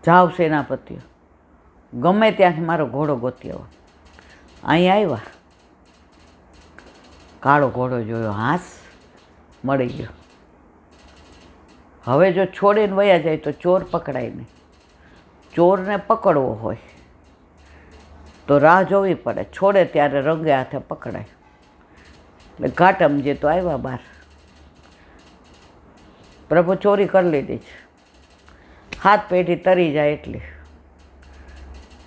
જાઓ સેનાપતિઓ, ગમે ત્યાંથી મારો ઘોડો ગોતી આવો. અહીં આવ્યા, કાળો ઘોડો જોયો, હાંસ મળી ગયો. હવે જો છોડીને વયા જાય તો ચોર પકડાય નહીં. ચોરને પકડવો હોય તો રાહ જોવી પડે, છોડે ત્યારે રંગે હાથે પકડાય. એટલે ઘાટમજી તો આવ્યા બહાર. પ્રભુ ચોરી કરી લીધી છે, હાથ પેઢી તરી જાય એટલી.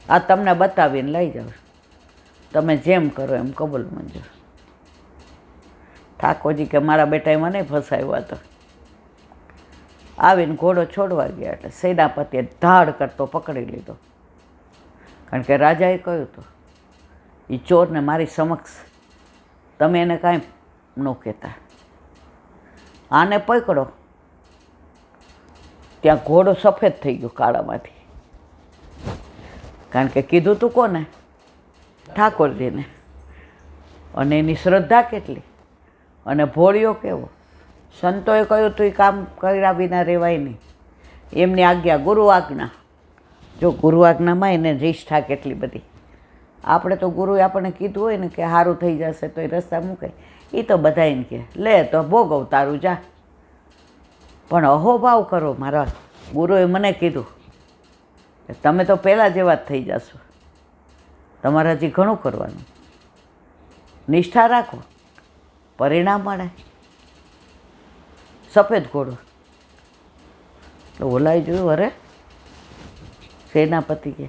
આ તમને બતાવીને લઈ જાવ, તમે જેમ કરો એમ કબૂલ મંજૂર. ઠાકોરજી કે મારા બેટાએ મને ફસાવ્યો હતો. આવીને ઘોડો છોડવા ગયા એટલે સેનાપતિએ ધાડ કરતો પકડી લીધો. કારણ કે રાજાએ કહ્યું હતું, એ ચોરને મારી સમક્ષ તમે એને કાંઈ ન કહેતા, આને પકડો. ત્યાં ઘોડો સફેદ થઈ ગયો કાળામાંથી. કારણ કે કીધું તું કોને? ઠાકોરજીને. અને એની શ્રદ્ધા કેટલી, અને ભોળિયો કેવો. સંતોએ કહ્યું તું એ કામ કર્યા વિના રહેવાય નહીં, એમની આજ્ઞા, ગુરુ આજ્ઞા. જો ગુરુ આજ્ઞામાં એને નિષ્ઠા કેટલી બધી. આપણે તો ગુરુએ આપણને કીધું હોય ને કે સારું થઈ જશે તો એ રસ્તા મૂકે, એ તો બધાને કહે લે તો ભોગવ તારું જા. પણ અહોભાવ કરો. મારા ગુરુએ મને કીધું કે તમે તો પહેલાં જેવા જ થઈ જશો, તમારે હજી ઘણું કરવાનું. નિષ્ઠા રાખો, પરિણામ મળે. સફેદ ઘોડો તો ઓલાએ જોયું, અરે સેનાપતિ કે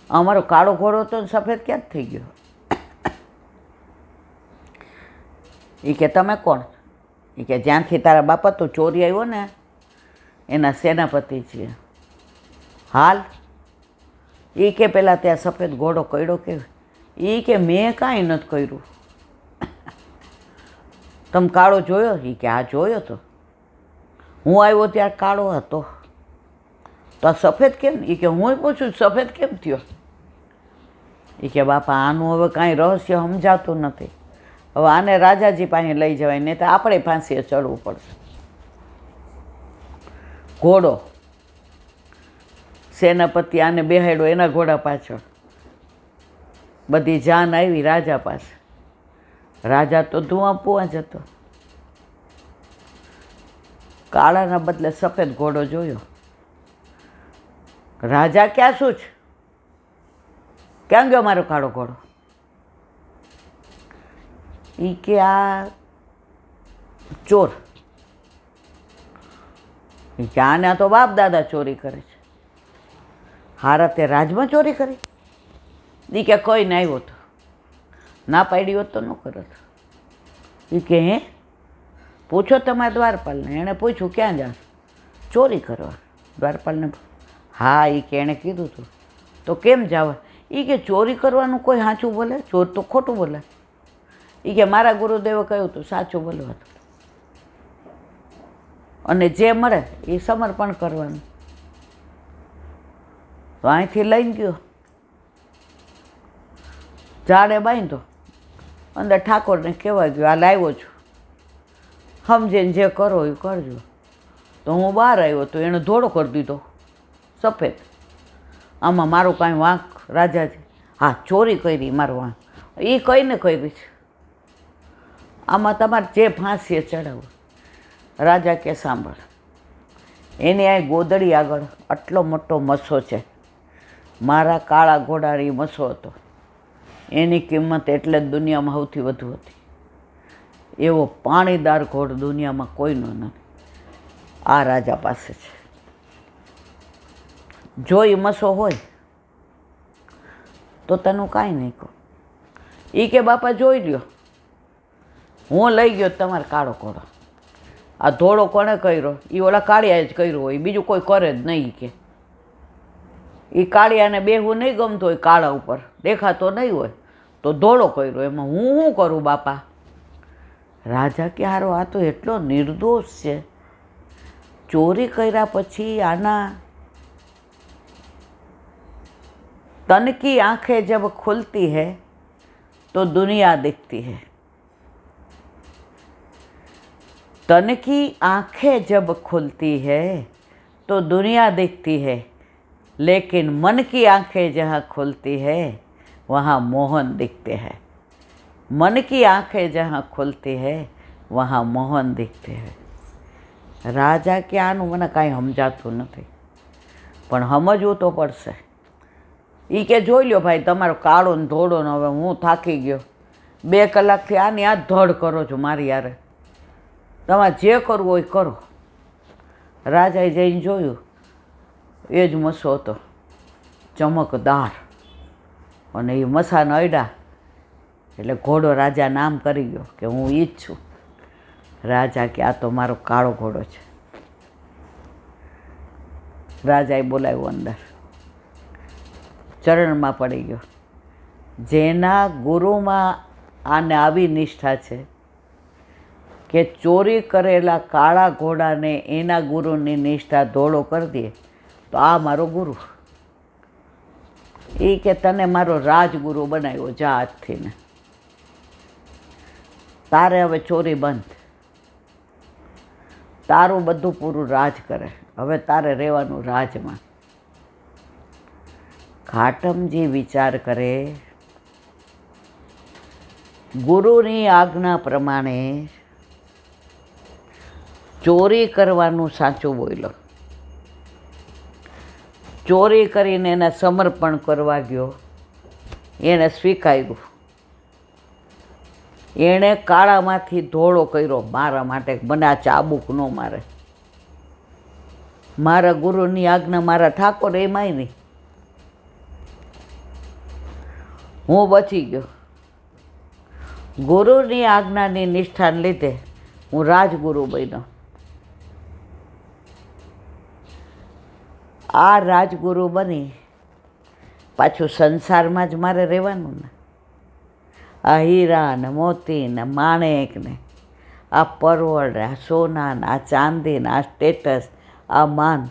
અમારો કાળો ઘોડો તો સફેદ ક્યાં જ થઈ ગયો. એ કે તમે કોણ? એ કે જ્યાંથી તારા બાપા તો ચોરી આવ્યો ને એના સેનાપતિ છીએ. હાલ એ કે પેલા ત્યાં સફેદ ઘોડો કર્યો કે? એ કે મેં કાંઈ નથી કર્યું. તમે કાળો જોયો? એ કે હા જોયો તો, હું આવ્યો ત્યારે કાળો હતો. તો આ સફેદ કેમ? એ કે હું પૂછું સફેદ કેમ થયો? એ કે બાપા આનું હવે કાંઈ રહસ્ય સમજાતું નથી. હવે આને રાજાજી પાસે લઈ જવાય, નહીં તો આપણે ફાંસીએ ચડવું પડશે. ઘોડો સેનાપતિ આને બેહાડ્યો એના ઘોડા પાછળ. બધી જાન આવી રાજા પાસે. રાજા તો ધુઆં પુઆ જ હતો. કાળાના બદલે સફેદ ઘોડો જોયો. રાજા ક્યાં શું છે? ક્યાં ગયો મારો કાળો ઘોડો? એ કે આ ચોર. એ કે આને તો બાપ દાદા ચોરી કરે છે. હારા તે રાજમાં ચોરી કરી? એ કે કોઈને આવ્યો તો ના પાડી હોત તો ન કરત. એ કે હે પૂછો તમારા દ્વારપાલને. એણે પૂછ્યું ક્યાં જાશ? ચોરી કરવા. દ્વારપાલને હા. એ કે એણે કીધું હતું. તો કેમ જવા? એ કે ચોરી કરવાનું કોઈ સાચું બોલે? ચોર તો ખોટું બોલે. એ કે મારા ગુરુદેવે કહ્યું હતું સાચું બોલવાનું, અને જે મળે એ સમર્પણ કરવાનું. તો અહીંથી લઈને ગયો, ઝાડે બાંધ્યો, અંદર ઠાકોરને કહેવા ગયો આ લાવ્યો છું, સમજીને જે કરો એ કરજો. તો હું બહાર આવ્યો તો એણે ધોળો કરી દીધો સફેદ. આમાં મારું કાંઈ વાંક રાજાજી? હા ચોરી કરી મારું વાંક. એ કહીને કરી છે. આમાં તમારે જે ફાંસીએ ચડાવો. રાજા કે સાંભળ, એની આ ગોદડી આગળ આટલો મોટો મસો છે. મારા કાળા ઘોડાની મસો હતો, એની કિંમત એટલે જ દુનિયામાં સૌથી વધુ હતી. એવો પાણીદાર ઘોડ દુનિયામાં કોઈનો નથી. આ રાજા પાસે છે. જો એ મસો હોય તો તને કાંઈ નહીં કહું. એ કે બાપા જોઈ લ્યો, હું લઈ ગયો તમારે કાળો ઘોડો. આ ધોળો કોણે કર્યો? એ ઓલા કાળિયાએ જ કર્યો હોય, બીજું કોઈ કરે જ નહીં. કે એ કાળિયાને બેહવું નહીં ગમતું હોય, કાળા ઉપર દેખાતો નહીં હોય તો ધોળો કર્યો, એમાં હું શું કરું બાપા? રાજા કે હારો આ તો એટલો નિર્દોષ છે. ચોરી કર્યા પછી આના तन की आंखें जब खुलती है तो दुनिया दिखती है। तन की आंखें जब खुलती है तो दुनिया दिखती है। लेकिन मन की आंखें जहाँ खुलती है वहाँ मोहन दिखते हैं। मन की आंखें जहाँ खुलती है वहाँ मोहन दिखते हैं। राजा કે આનું મને કાંઈ સમજાતું નથી, પણ સમજવું તો પડશે. એ કે જોઈ લ્યો ભાઈ, તમારો કાળો ને ધોળો ને હવે હું થાકી ગયો, 2 કલાકથી આની આ ધડ કરો છો મારી યારે, તમારે જે કરવું હોય કરો. રાજાએ જઈને જોયું, એ જ મસો હતો, ચમકદાર, અને એ મસાને અડ્યા એટલે ઘોડો રાજા નામ કરી ગયો કે હું ઈ જ છું. રાજા કે આ તો મારો કાળો ઘોડો છે. રાજાએ બોલાવ્યો અંદર, ચરણમાં પડી ગયો. જેના ગુરુમાં આને આવી નિષ્ઠા છે કે ચોરી કરેલા કાળા ઘોડાને એના ગુરુની નિષ્ઠા ધોળો કરી દે, તો આ મારો ગુરુ. એ કે તને મારો રાજગુરુ બનાવ્યો, જા આજથી ને તારે હવે ચોરી બંધ, તારું બધું પૂરું રાજ કરે, હવે તારે રહેવાનું રાજમાં. ઘાટમજી વિચાર કરે, ગુરુની આજ્ઞા પ્રમાણે ચોરી કરવાનું સાચું બોલ્યો. ચોરી કરીને એને સમર્પણ કરવા ગયો, એણે સ્વીકાર્યું. એણે કાળામાંથી ધોળો કર્યો મારા માટે, મને આ ચાબુક ન મારે. મારા ગુરુની આજ્ઞા મારા ઠાકોર એમાંય નહીં. હું બચી ગયો. ગુરુની આજ્ઞાની નિષ્ઠાને લીધે હું રાજગુરુ બન્યો. આ રાજગુરુ બની પાછું સંસારમાં જ મારે રહેવાનું ને. આ હીરા ને મોતી ને માણેક ને આ પરવળ ને આ સોના ને આ ચાંદી ને આ સ્ટેટસ, આ માન,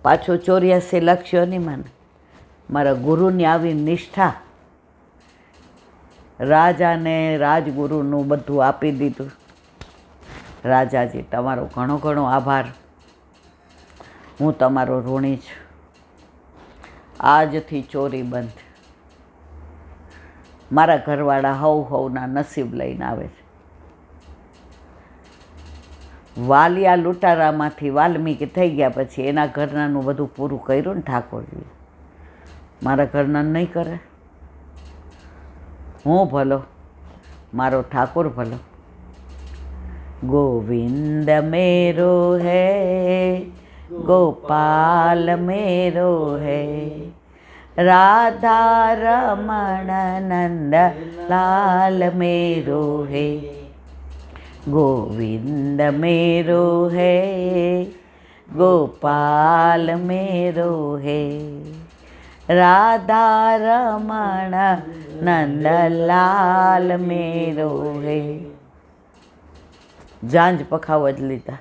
પાછું 84 લક્ષ્યોની માન. મારા ગુરુની આવી નિષ્ઠા. રાજાને રાજગુરુનું બધું આપી દીધું. રાજાજી તમારો ઘણો ઘણો આભાર, હું તમારો ઋણી છું. આજથી ચોરી બંધ. મારા ઘરવાળા હવના નસીબ લઈને આવે છે. વાલિયા લૂંટારામાંથી વાલ્મીકી થઈ ગયા પછી એના ઘરનાનું બધું પૂરું કર્યું ને ઠાકોરજી. મારા ઘરના નહીં કરે. હું ભલો, મારો ઠાકોર ભલો. ગોવિંદ મેરો હૈ, गोपाल मेरो है, राधा रमण नंद लाल मेरो है, गोविंद मेरो है, गोपाल मेरो है, राधा रमण नंद लाल मेरो है. जांज पखावत લીધા.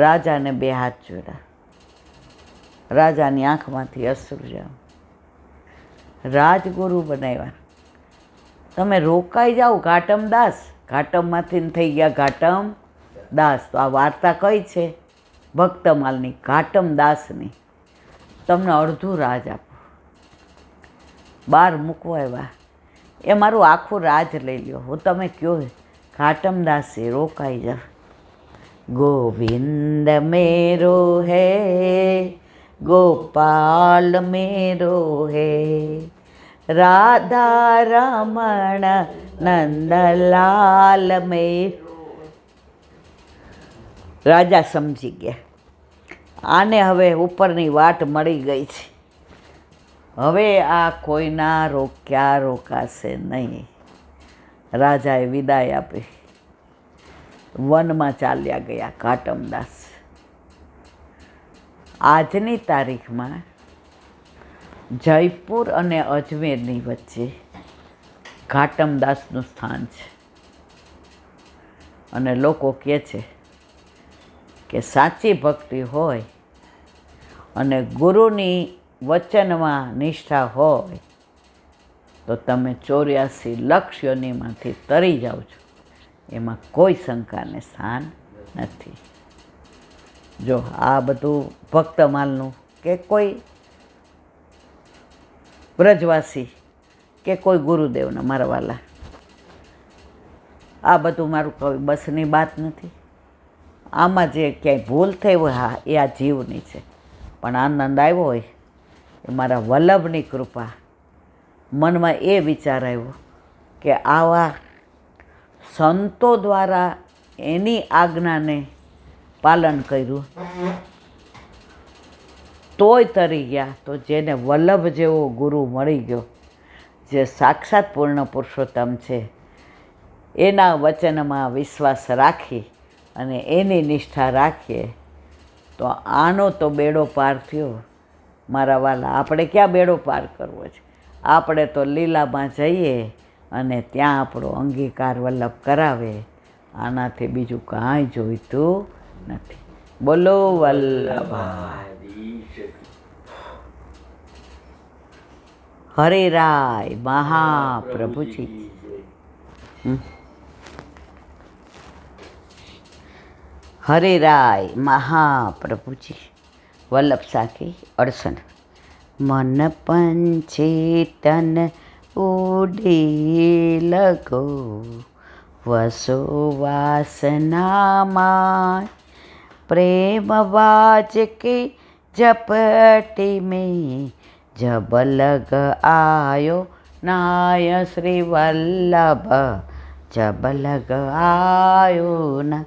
રાજાને 2 હાથ જોડ્યા. રાજાની આંખમાંથી અશ્રુ જાવ. રાજગુરુ બનાવ્યા. તમે રોકાઈ જાઓ ઘાટમદાસ. ઘાટમમાંથી થઈ ગયા ઘાટમ દાસ. તો આ વાર્તા કઈ છે? ભક્તમાલની, ઘાટમદાસની. તમને અડધું રાજ આપો. બહાર મૂકવા આવ્યા. એ મારું આખું રાજ લઈ લ્યો. હું તમે કયો ઘાટમદાસે રોકાઈ જાવ. गोविंद मेरो है, गोपाल मेरो है, राधा रमण नंदलाल मेरो. રાજા સમજી ગયા, આને હવે ઉપરની વાટ મળી ગઈ છે. હવે આ કોઈના રોક્યા રોકાશે નહીં. રાજાએ વિદાય આપી. વનમાં ચાલ્યા ગયા ઘાટમદાસ. આજની તારીખમાં જયપુર અને અજમેરની વચ્ચે ઘાટમદાસનું સ્થાન છે. અને લોકો કહે છે કે સાચી ભક્તિ હોય અને ગુરુની વચનમાં નિષ્ઠા હોય તો તમે 84 લક્ષ્યોનીમાંથી તરી જાઓ છો. એમાં કોઈ શંકાને સ્થાન નથી. જો આ બધું ભક્તમાલનું કે કોઈ વ્રજવાસી કે કોઈ ગુરુદેવને મારા વાલા. આ બધું મારું કોઈ બસની વાત નથી. આમાં જે ક્યાંય ભૂલ થઈ હોય, હા, એ આ જીવની છે, પણ આનંદ આવ્યો હોય એ મારા વલ્લભની કૃપા. મનમાં એ વિચાર આવ્યો કે આવા સંતો દ્વારા એની આજ્ઞાને પાલન કર્યું તોય તરી ગયા, તો જેને વલ્લભ જેવો ગુરુ મળી ગયો, જે સાક્ષાત પૂર્ણ પુરુષોત્તમ છે, એના વચનમાં વિશ્વાસ રાખી અને એની નિષ્ઠા રાખીએ તો આનો તો બેડો પાર થયો. મારા વાલા, આપણે ક્યાં બેડો પાર કરવો છે? આપણે તો લીલામાં જઈએ અને ત્યાં આપણો અંગીકાર વલ્લભ કરાવે. આનાથી બીજું કાંઈ જોઈતું નથી. બોલો વલ્લભ હરિરાય મહાપ્રભુજી. હરિરાય મહાપ્રભુજી. વલ્લભ સાખી અડસન. મન પંછી તન ઉડી લગો વસો વાસનામાં પ્રેમ વાજ કે ઝપટી में जब लग आयो नाय श्री वल्लभ जब लग आयो ना.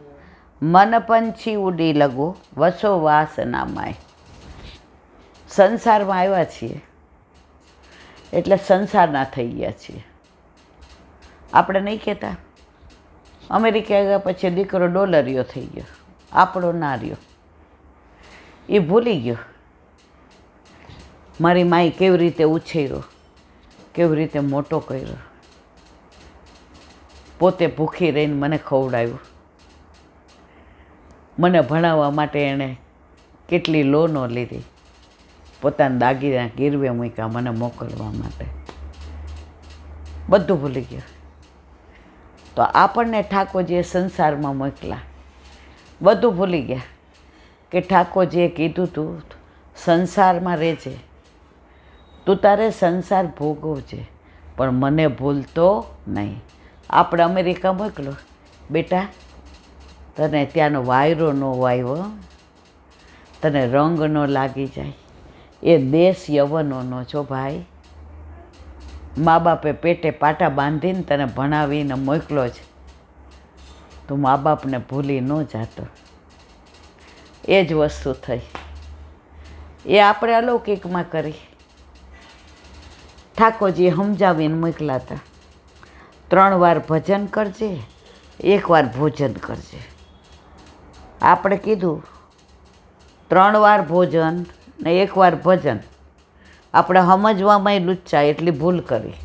મન પંછી ઉડી લગો વસો વાસનામાંય. સંસારમાં આવ્યા છીએ એટલે સંસારના થઈ ગયા છીએ. આપણે નહીં કહેતા અમેરિકા ગયા પછી દીકરો ડોલરીયો થઈ ગયો, આપણો ના રહ્યો. એ ભૂલી ગયો મારી માએ કેવી રીતે ઉછેર્યો, કેવી રીતે મોટો કર્યો. પોતે ભૂખી રહીને મને ખવડાવ્યું. મને ભણાવવા માટે એણે કેટલી લોનો લીધી, પોતાના દાગીના ગીરવે મૂક્યા મને મોકલવા માટે. બધું ભૂલી ગયો. તો આપણને ઠાકોરજીએ સંસારમાં મોકલા, બધું ભૂલી ગયા કે ઠાકોરજીએ કીધું તું સંસારમાં રહેજે, તું તારે સંસાર ભોગવજે, પણ મને ભૂલતો નહીં. આપણે અમેરિકા મોકલો, બેટા તને ત્યાંનો વાયરો ન વાવ્યો, તને રંગ ન લાગી જાય. એ દેશ યવનોનો છો ભાઈ. મા બાપે પેટે પાટા બાંધીને તને ભણાવીને મોકલો છે, તું મા બાપને ભૂલી ન જાતો. એ જ વસ્તુ થઈ. એ આપણે અલૌકિકમાં કરી. ઠાકોરજીએ સમજાવીને મોકલા હતા, 3 વાર ભજન કરજે, 1 વાર ભોજન કરજે. આપણે કીધું 3 વાર ભોજન ને 1 વાર ભજન. આપણે સમજવામાં લુચ્ચા એટલી ભૂલ કરી.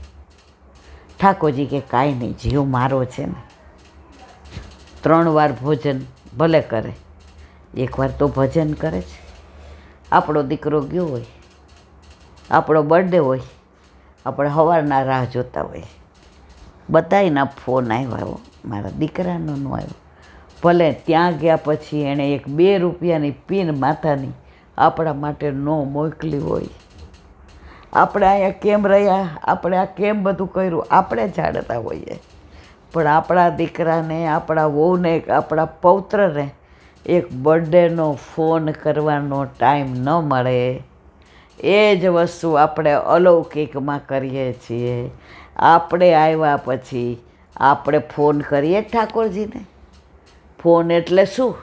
ઠાકોરજી કે કાંઈ નહીં, જીવ મારો છે ને, 3 વાર ભોજન ભલે કરે, 1 વાર તો ભજન કરે છે. આપણો દીકરો ગયો હોય, આપણો બર્થડે હોય, આપણે સવારના રાહ જોતા હોય, બધાયના ફોન આવ્યા, મારા દીકરાનો ન આવ્યો. ભલે ત્યાં ગયા પછી એણે 1-2 રૂપિયાની પિન માથાની આપણા માટે ન મોકલી હોય. આપણે અહીંયા કેમ રહ્યા, આપણે આ કેમ બધું કર્યું, આપણે જાણતા હોઈએ, પણ આપણા દીકરાને, આપણા વહુને, આપણા પૌત્રને એક બર્થડેનો ફોન કરવાનો ટાઈમ ન મળે. એ જ વસ્તુ આપણે અલૌકિકમાં કરીએ છીએ. આપણે આવ્યા પછી આપણે ફોન કરીએ ઠાકોરજીને. ફોન એટલે શું?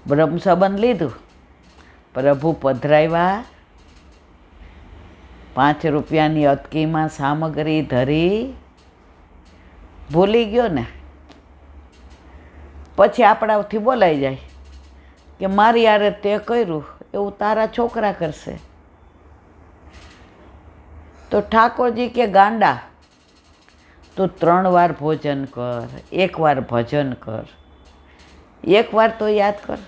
બ્રહ્મ સંબંધ લીધું, પ્રભુ પધરાવ્યા, 5 રૂપિયાની અટકીમાં સામગ્રી ધરી, ભૂલી ગયો ને પછી આપણાથી બોલાઈ જાય કે મારી યારે તે કર્યું એવું તારા છોકરા કરશે. તો ઠાકોરજી કે ગાંડા, તું 3 વાર ભોજન કર, 1 વાર ભજન કર, 1 વાર તો યાદ કર.